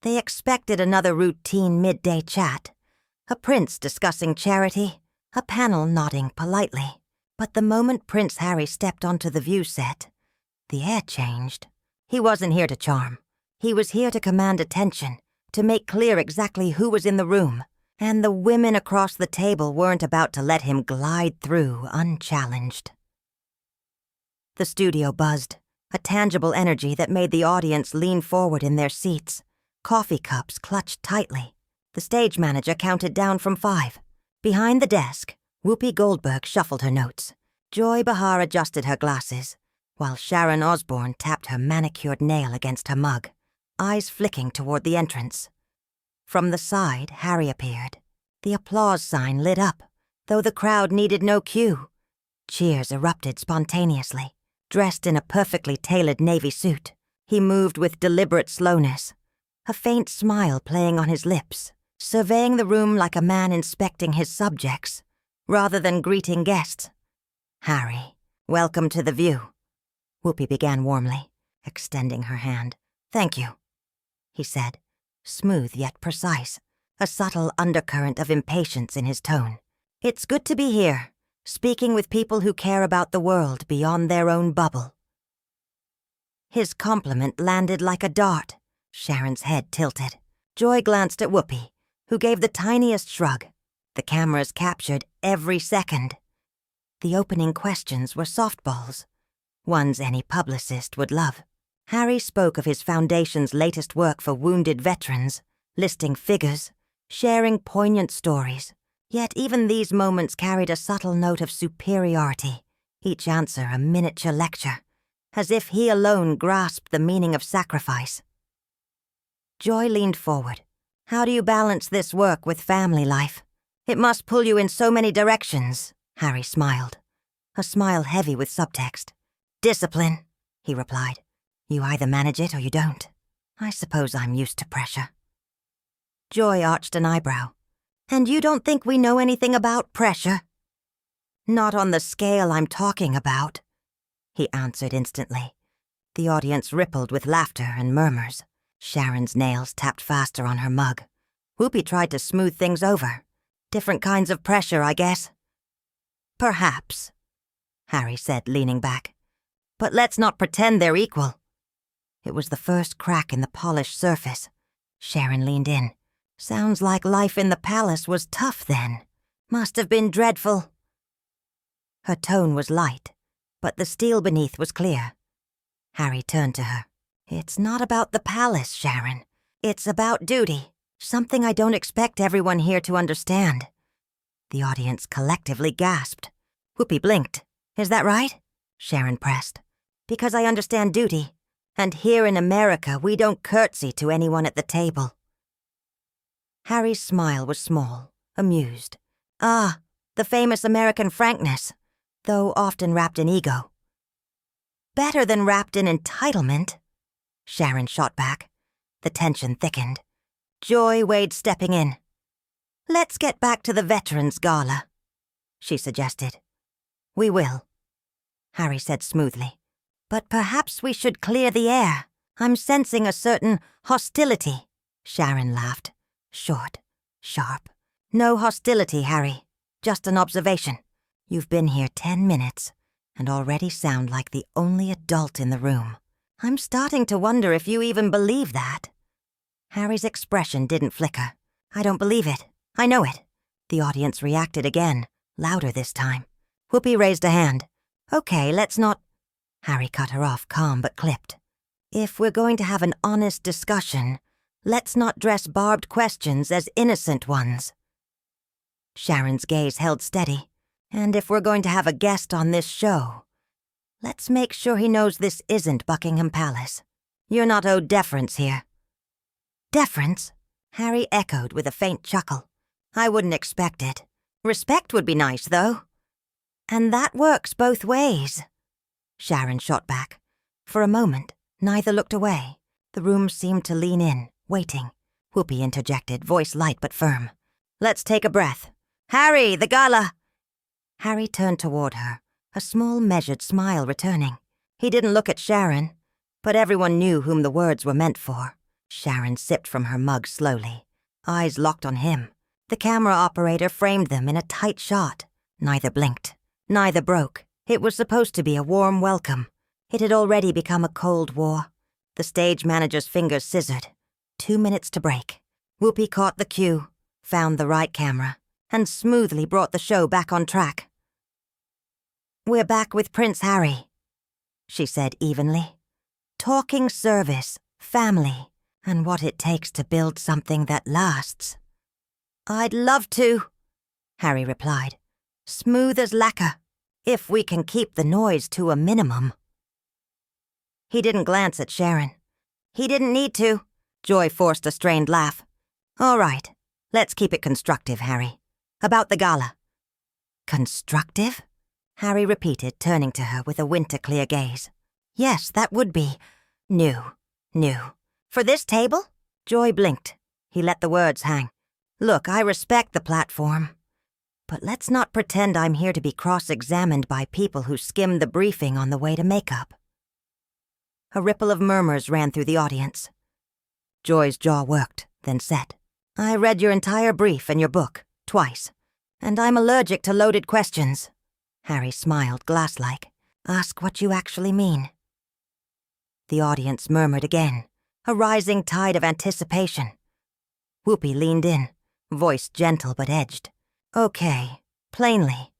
They expected another routine midday chat, a prince discussing charity, a panel nodding politely. But the moment Prince Harry stepped onto the view set, the air changed. He wasn't here to charm. He was here to command attention, to make clear exactly who was in the room, and the women across the table weren't about to let him glide through unchallenged. The studio buzzed, a tangible energy that made the audience lean forward in their seats, coffee cups clutched tightly. The stage manager counted down from 5. Behind the desk, Whoopi Goldberg shuffled her notes. Joy Behar adjusted her glasses, while Sharon Osbourne tapped her manicured nail against her mug, eyes flicking toward the entrance. From the side, Harry appeared. The applause sign lit up, though the crowd needed no cue. Cheers erupted spontaneously. Dressed in a perfectly tailored navy suit, he moved with deliberate slowness, a faint smile playing on his lips, surveying the room like a man inspecting his subjects, rather than greeting guests. "Harry, welcome to the view," Whoopi began warmly, extending her hand. "Thank you," he said, smooth yet precise, a subtle undercurrent of impatience in his tone. "It's good to be here, speaking with people who care about the world beyond their own bubble." His compliment landed like a dart. Sharon's head tilted. Joy glanced at Whoopi, who gave the tiniest shrug. The cameras captured every second. The opening questions were softballs, ones any publicist would love. Harry spoke of his foundation's latest work for wounded veterans, listing figures, sharing poignant stories. Yet even these moments carried a subtle note of superiority, each answer a miniature lecture, as if he alone grasped the meaning of sacrifice. Joy leaned forward. "How do you balance this work with family life? It must pull you in so many directions." Harry smiled, a smile heavy with subtext. "Discipline," he replied. "You either manage it or you don't. I suppose I'm used to pressure." Joy arched an eyebrow. "And you don't think we know anything about pressure?" "Not on the scale I'm talking about," he answered instantly. The audience rippled with laughter and murmurs. Sharon's nails tapped faster on her mug. Whoopi tried to smooth things over. "Different kinds of pressure, I guess." "Perhaps," Harry said, leaning back. "But let's not pretend they're equal." It was the first crack in the polished surface. Sharon leaned in. "Sounds like life in the palace was tough then. Must have been dreadful." Her tone was light, but the steel beneath was clear. Harry turned to her. "It's not about the palace, Sharon. It's about duty, something I don't expect everyone here to understand." The audience collectively gasped. Whoopi blinked. "Is that right?" Sharon pressed. "Because I understand duty, and here in America we don't curtsy to anyone at the table." Harry's smile was small, amused. "Ah, the famous American frankness, though often wrapped in ego." "Better than wrapped in entitlement," Sharon shot back. The tension thickened. Joy weighed stepping in. "Let's get back to the Veterans Gala," she suggested. "We will," Harry said smoothly. "But perhaps we should clear the air. I'm sensing a certain hostility." Sharon laughed. Short, sharp. "No hostility, Harry. Just an observation. You've been here 10 minutes and already sound like the only adult in the room. I'm starting to wonder if you even believe that." Harry's expression didn't flicker. "I don't believe it. I know it." The audience reacted again, louder this time. Whoopi raised a hand. "Okay, let's not—" Harry cut her off, calm but clipped. "If we're going to have an honest discussion, let's not dress barbed questions as innocent ones." Sharon's gaze held steady. "And if we're going to have a guest on this show, let's make sure he knows this isn't Buckingham Palace. You're not owed deference here." "Deference?" Harry echoed with a faint chuckle. "I wouldn't expect it. Respect would be nice, though." "And that works both ways," Sharon shot back. For a moment, neither looked away. The room seemed to lean in, waiting. Whoopi interjected, voice light but firm. "Let's take a breath. Harry, the gala!" Harry turned toward her, a small measured smile returning. He didn't look at Sharon, but everyone knew whom the words were meant for. Sharon sipped from her mug slowly, eyes locked on him. The camera operator framed them in a tight shot. Neither blinked. Neither broke. It was supposed to be a warm welcome. It had already become a cold war. The stage manager's fingers scissored. 2 minutes to break. Whoopi caught the cue, found the right camera, and smoothly brought the show back on track. "We're back with Prince Harry," she said evenly. "Talking service, family, and what it takes to build something that lasts." "I'd love to," Harry replied. "Smooth as lacquer, if we can keep the noise to a minimum." He didn't glance at Sharon. He didn't need to. Joy forced a strained laugh. "All right, let's keep it constructive, Harry. About the gala." "Constructive?" Harry repeated, turning to her with a winter-clear gaze. "Yes, that would be new. For this table?" Joy blinked. He let the words hang. "Look, I respect the platform. But let's not pretend I'm here to be cross-examined by people who skimmed the briefing on the way to makeup." A ripple of murmurs ran through the audience. Joy's jaw worked, then set. "I read your entire brief and your book, twice, and I'm allergic to loaded questions." Harry smiled glass-like. "Ask what you actually mean." The audience murmured again, a rising tide of anticipation. Whoopi leaned in, voice gentle but edged. "Okay, plainly.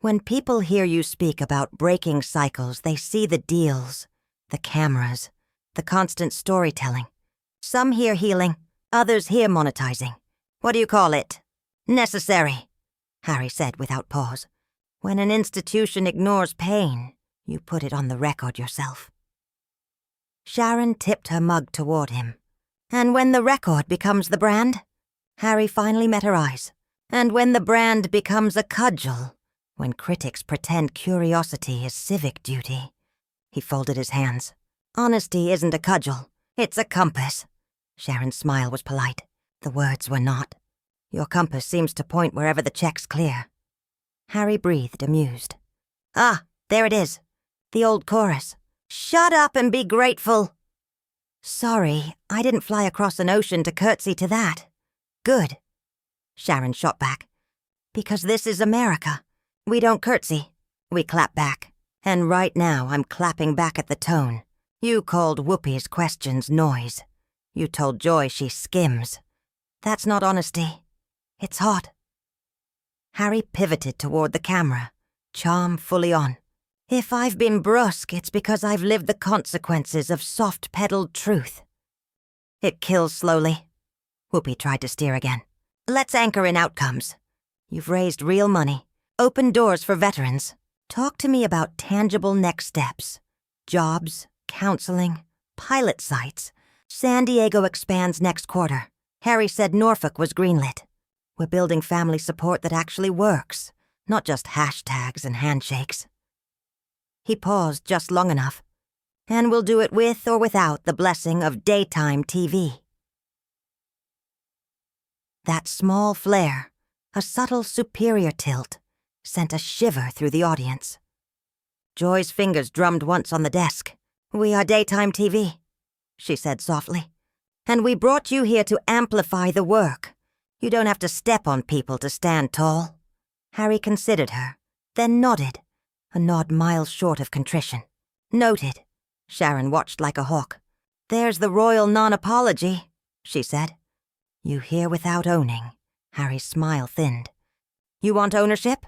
When people hear you speak about breaking cycles, they see the deals, the cameras, the constant storytelling. Some hear healing, others hear monetizing. What do you call it? Necessary," Harry said without pause. "When an institution ignores pain, you put it on the record yourself." Sharon tipped her mug toward him. "And when the record becomes the brand?" Harry finally met her eyes. "And when the brand becomes a cudgel, when critics pretend curiosity is civic duty." He folded his hands. "Honesty isn't a cudgel. It's a compass." Sharon's smile was polite. The words were not. "Your compass seems to point wherever the check's clear." Harry breathed, amused. "Ah, there it is. The old chorus. Shut up and be grateful." "Sorry, I didn't fly across an ocean to curtsy to that." "Good," Sharon shot back. "Because this is America. We don't curtsy. We clap back. And right now I'm clapping back at the tone. You called Whoopi's questions noise. You told Joy she skims. That's not honesty. It's hot." Harry pivoted toward the camera, charm fully on. "If I've been brusque, it's because I've lived the consequences of soft-pedaled truth." "It kills slowly." Whoopi tried to steer again. "Let's anchor in outcomes. You've raised real money, opened doors for veterans. Talk to me about tangible next steps. Jobs, counseling, pilot sites. San Diego expands next quarter. Harry said Norfolk was greenlit. We're building family support that actually works, not just hashtags and handshakes." He paused just long enough. "And we'll do it with or without the blessing of daytime TV." That small flare, a subtle superior tilt, sent a shiver through the audience. Joy's fingers drummed once on the desk. "We are daytime TV," she said softly. "And we brought you here to amplify the work. You don't have to step on people to stand tall." Harry considered her, then nodded, a nod miles short of contrition. "Noted." Sharon watched like a hawk. "There's the royal non-apology," she said. "You hear without owning." Harry's smile thinned. "You want ownership?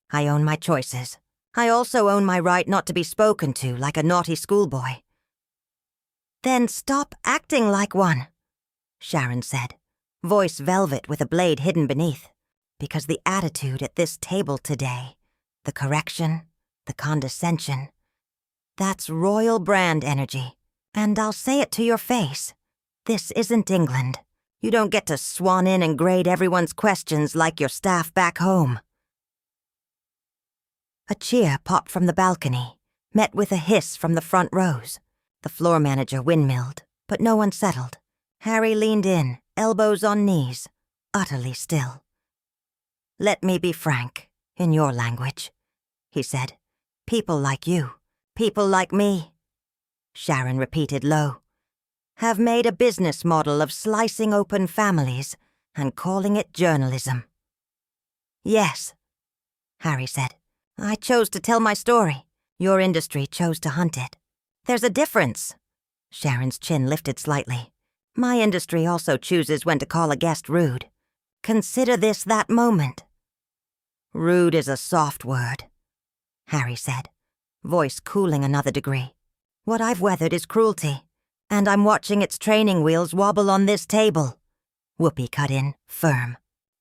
I own my choices. I also own my right not to be spoken to like a naughty schoolboy." "Then stop acting like one," Sharon said, voice velvet with a blade hidden beneath. "Because the attitude at this table today, the correction, the condescension, that's royal brand energy. And I'll say it to your face. This isn't England. You don't get to swan in and grade everyone's questions like your staff back home." A cheer popped from the balcony, met with a hiss from the front rows. The floor manager windmilled, but no one settled. Harry leaned in, elbows on knees, utterly still. "Let me be frank, in your language," he said. "People like you, people like me." Sharon repeated low. have made a business model of slicing open families and calling it journalism. Yes, Harry said. I chose to tell my story. Your industry chose to hunt it. There's a difference. Sharon's chin lifted slightly. My industry also chooses when to call a guest rude. Consider this that moment. Rude is a soft word, Harry said, voice cooling another degree. What I've weathered is cruelty, and I'm watching its training wheels wobble on this table. Whoopi cut in, firm.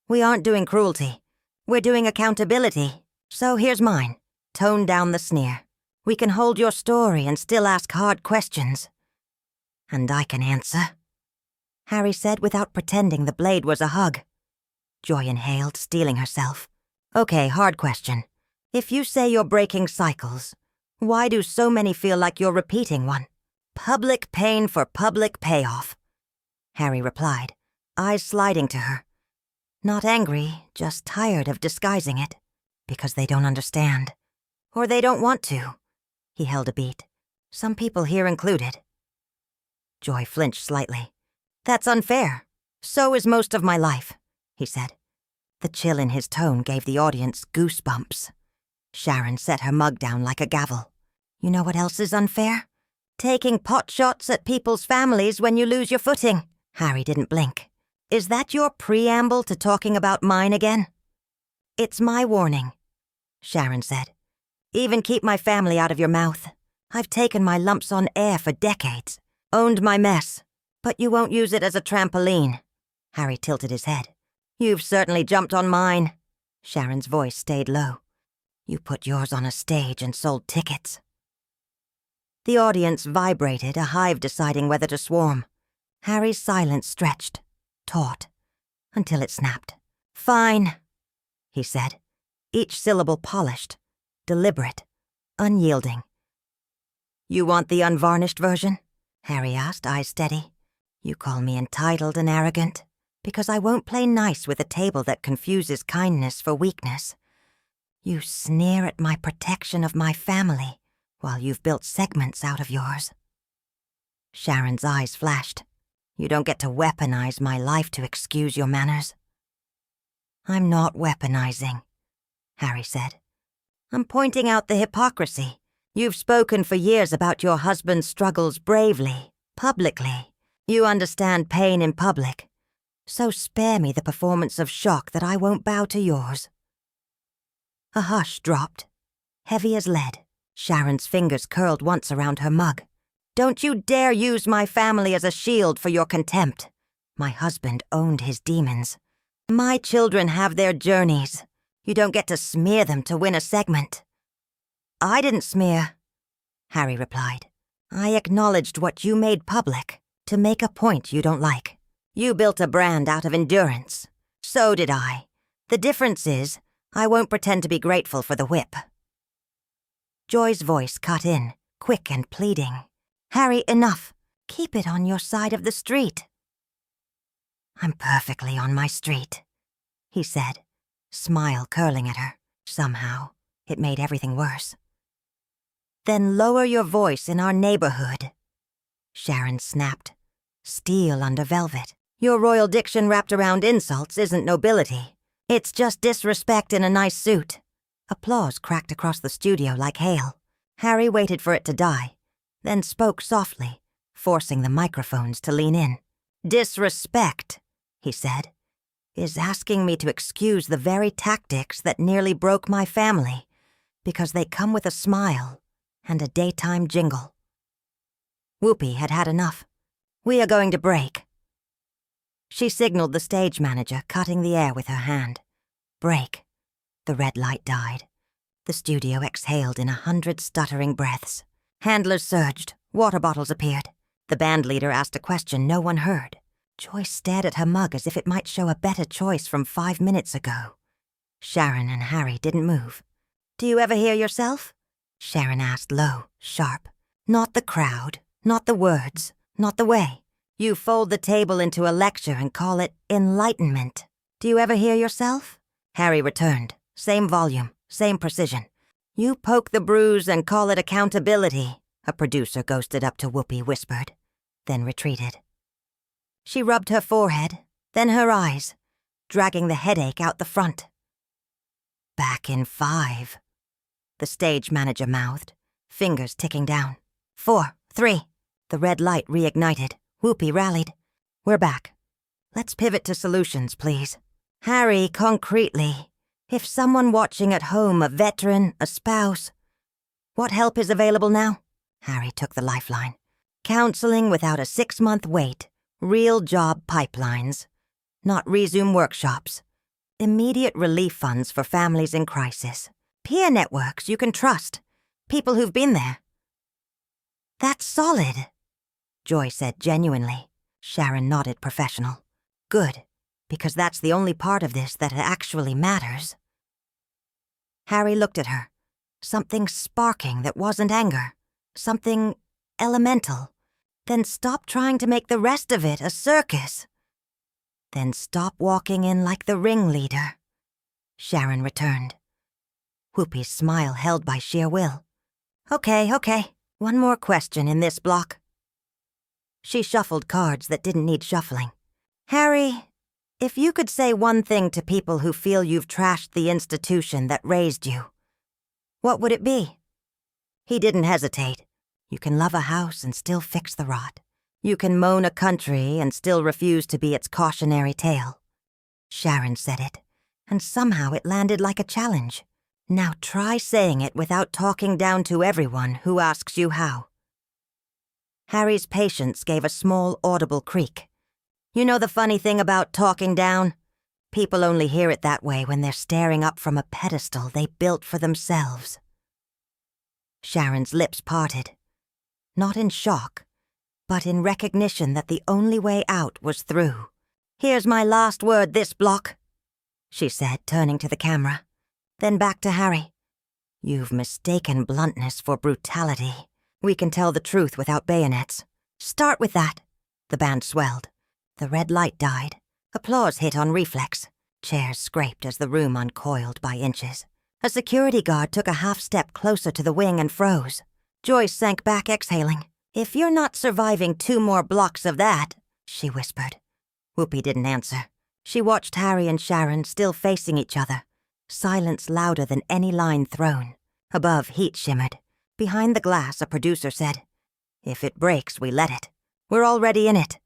We aren't doing cruelty. We're doing accountability. So here's mine. Tone down the sneer. We can hold your story and still ask hard questions. And I can answer, Harry said without pretending the blade was a hug. Joy inhaled, steeling herself. Okay, hard question. If you say you're breaking cycles, why do so many feel like you're repeating one? Public pain for public payoff, Harry replied, eyes sliding to her. Not angry, just tired of disguising it. Because they don't understand. Or they don't want to. He held a beat. Some people here included. Joy flinched slightly. That's unfair. So is most of my life, he said. The chill in his tone gave the audience goosebumps. Sharon set her mug down like a gavel. You know what else is unfair? Taking pot shots at people's families when you lose your footing. Harry didn't blink. Is that your preamble to talking about mine again? It's my warning, Sharon said. Even keep my family out of your mouth. I've taken my lumps on air for decades, owned my mess, but you won't use it as a trampoline. Harry tilted his head. You've certainly jumped on mine. Sharon's voice stayed low. You put yours on a stage and sold tickets. The audience vibrated, a hive deciding whether to swarm. Harry's silence stretched, taut, until it snapped. Fine, he said, each syllable polished, deliberate, unyielding. You want the unvarnished version? Harry asked, eyes steady. You call me entitled and arrogant, because I won't play nice with a table that confuses kindness for weakness. You sneer at my protection of my family, while you've built segments out of yours. Sharon's eyes flashed. You don't get to weaponize my life to excuse your manners. I'm not weaponizing, Harry said. I'm pointing out the hypocrisy. You've spoken for years about your husband's struggles bravely, publicly. You understand pain in public. So spare me the performance of shock that I won't bow to yours. A hush dropped, heavy as lead. Sharon's fingers curled once around her mug. Don't you dare use my family as a shield for your contempt. My husband owned his demons. My children have their journeys. You don't get to smear them to win a segment. I didn't smear, Harry replied. I acknowledged what you made public to make a point you don't like. You built a brand out of endurance. So did I. The difference is, I won't pretend to be grateful for the whip. Joy's voice cut in, quick and pleading. Harry, enough. Keep it on your side of the street. I'm perfectly on my street, he said, smile curling at her. Somehow, it made everything worse. Then lower your voice in our neighborhood, Sharon snapped. Steel under velvet. Your royal diction wrapped around insults isn't nobility. It's just disrespect in a nice suit. Applause cracked across the studio like hail. Harry waited for it to die, then spoke softly, forcing the microphones to lean in. Disrespect, he said, is asking me to excuse the very tactics that nearly broke my family, because they come with a smile and a daytime jingle. Whoopi had had enough. We are going to break. She signaled the stage manager, cutting the air with her hand. Break. The red light died. The studio exhaled in 100 stuttering breaths. Handlers surged. Water bottles appeared. The band leader asked a question no one heard. Joy stared at her mug as if it might show a better choice from 5 minutes ago. Sharon and Harry didn't move. Do you ever hear yourself? Sharon asked low, sharp. Not the crowd, not the words, not the way. You fold the table into a lecture and call it enlightenment. Do you ever hear yourself? Harry returned. Same volume, same precision. You poke the bruise and call it accountability, a producer ghosted up to Whoopi whispered. then retreated. She rubbed her forehead, then her eyes, dragging the headache out the front. "Back in 5, the stage manager mouthed, fingers ticking down. 4, 3. The red light reignited. Whoopi rallied. "We're back. Let's pivot to solutions, please. Harry, concretely, if someone watching at home, a veteran, a spouse, what help is available now?" Harry took the lifeline. "Counseling without a 6-month wait. Real job pipelines. Not resume workshops. Immediate relief funds for families in crisis. Peer networks you can trust. People who've been there." "That's solid," Joy said genuinely. Sharon nodded professional. "Good, because that's the only part of this that actually matters." Harry looked at her. Something sparking that wasn't anger. Something elemental. Then stop trying to make the rest of it a circus. Then stop walking in like the ringleader. Sharon returned. Whoopi's smile held by sheer will. Okay. One more question in this block." She shuffled cards that didn't need shuffling. "Harry, if you could say one thing to people who feel you've trashed the institution that raised you, what would it be?" He didn't hesitate. "You can love a house and still fix the rot. You can moan a country and still refuse to be its cautionary tale." Sharon said it, and somehow it landed like a challenge. Now try saying it without talking down to everyone who asks you how. Harry's patience gave a small, audible creak. "You know the funny thing about talking down? People only hear it that way when they're staring up from a pedestal they built for themselves." Sharon's lips parted. Not in shock, but in recognition that the only way out was through. "Here's my last word this block," she said, turning to the camera. Then back to Harry. "You've mistaken bluntness for brutality. We can tell the truth without bayonets. Start with that." The band swelled. The red light died. Applause hit on reflex. Chairs scraped as the room uncoiled by inches. A security guard took a half step closer to the wing and froze. Joyce sank back, exhaling. "If you're not surviving 2 more blocks of that," she whispered. Whoopi didn't answer. She watched Harry and Sharon still facing each other. Silence louder than any line thrown. Above, heat shimmered. Behind the glass, a producer said, "If it breaks, we let it. We're already in it."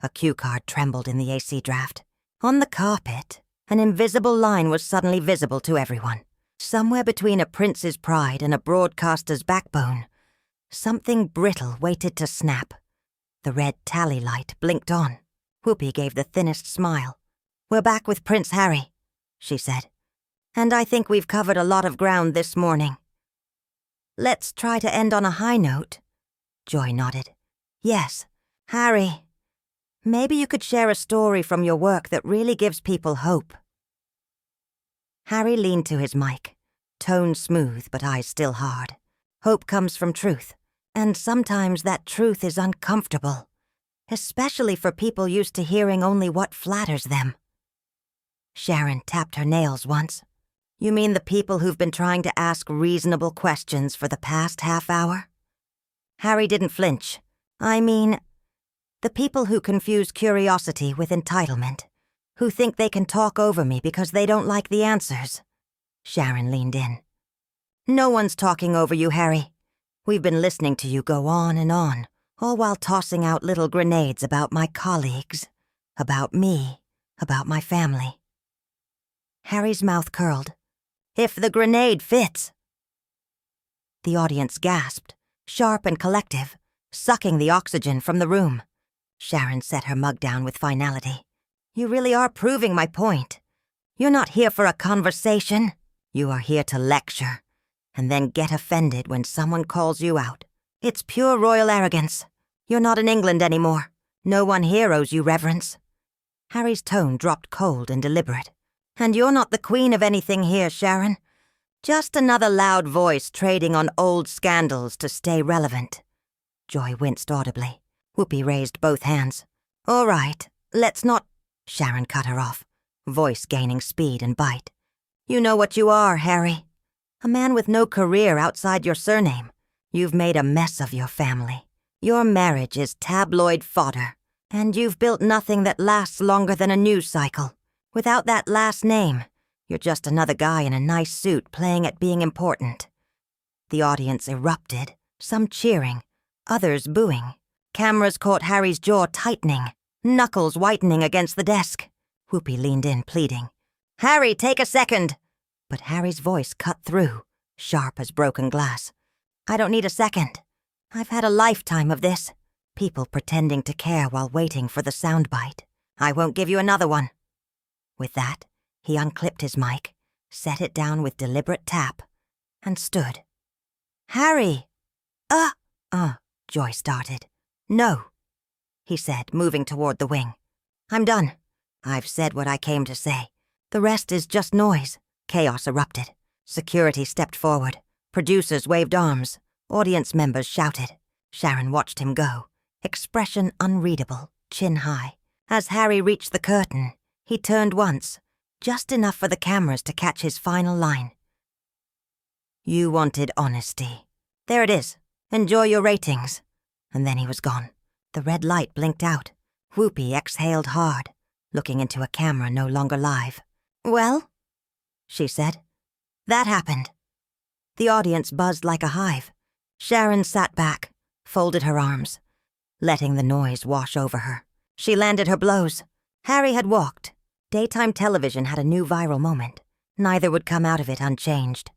A cue card trembled in the AC draft. On the carpet, an invisible line was suddenly visible to everyone. Somewhere between a prince's pride and a broadcaster's backbone, something brittle waited to snap. The red tally light blinked on. Whoopi gave the thinnest smile. "We're back with Prince Harry," she said. "And I think we've covered a lot of ground this morning." "Let's try to end on a high note." Joy nodded. "Yes, Harry, maybe you could share a story from your work that really gives people hope." Harry leaned to his mic, tone smooth but eyes still hard. Hope comes from truth, and sometimes that truth is uncomfortable, especially for people used to hearing only what flatters them. Sharon tapped her nails once. "You mean the people who've been trying to ask reasonable questions for the past half hour?" Harry didn't flinch. "I mean, the people who confuse curiosity with entitlement, who think they can talk over me because they don't like the answers." Sharon leaned in. "No one's talking over you, Harry. We've been listening to you go on and on, all while tossing out little grenades about my colleagues, about me, about my family." Harry's mouth curled. "If the grenade fits." The audience gasped, sharp and collective, sucking the oxygen from the room. Sharon set her mug down with finality. "You really are proving my point. You're not here for a conversation. You are here to lecture, and then get offended when someone calls you out. It's pure royal arrogance. You're not in England anymore. No one here owes you reverence." Harry's tone dropped cold and deliberate. "And you're not the queen of anything here, Sharon. Just another loud voice trading on old scandals to stay relevant." Joy winced audibly. Whoopi raised both hands. "All right, let's not—" Sharon cut her off, voice gaining speed and bite. "You know what you are, Harry. A man with no career outside your surname. You've made a mess of your family. Your marriage is tabloid fodder, and you've built nothing that lasts longer than a news cycle. Without that last name, you're just another guy in a nice suit playing at being important." The audience erupted, some cheering, others booing. Cameras caught Harry's jaw tightening, knuckles whitening against the desk. Whoopi leaned in, pleading, "Harry, take a second!" But Harry's voice cut through, sharp as broken glass. "I don't need a second. I've had a lifetime of this. People pretending to care while waiting for the soundbite. I won't give you another one." With that, he unclipped his mic, set it down with deliberate tap, and stood. "Harry!" Joy started. "No," he said, moving toward the wing. "I'm done. I've said what I came to say. The rest is just noise." Chaos erupted. Security stepped forward. Producers waved arms. Audience members shouted. Sharon watched him go, expression unreadable, chin high. As Harry reached the curtain, he turned once, just enough for the cameras to catch his final line. "You wanted honesty. There it is. Enjoy your ratings." And then he was gone. The red light blinked out. Whoopi exhaled hard, looking into a camera no longer live. "Well?" she said. "That happened." The audience buzzed like a hive. Sharon sat back, folded her arms, letting the noise wash over her. She landed her blows. Harry had walked. Daytime television had a new viral moment. Neither would come out of it unchanged.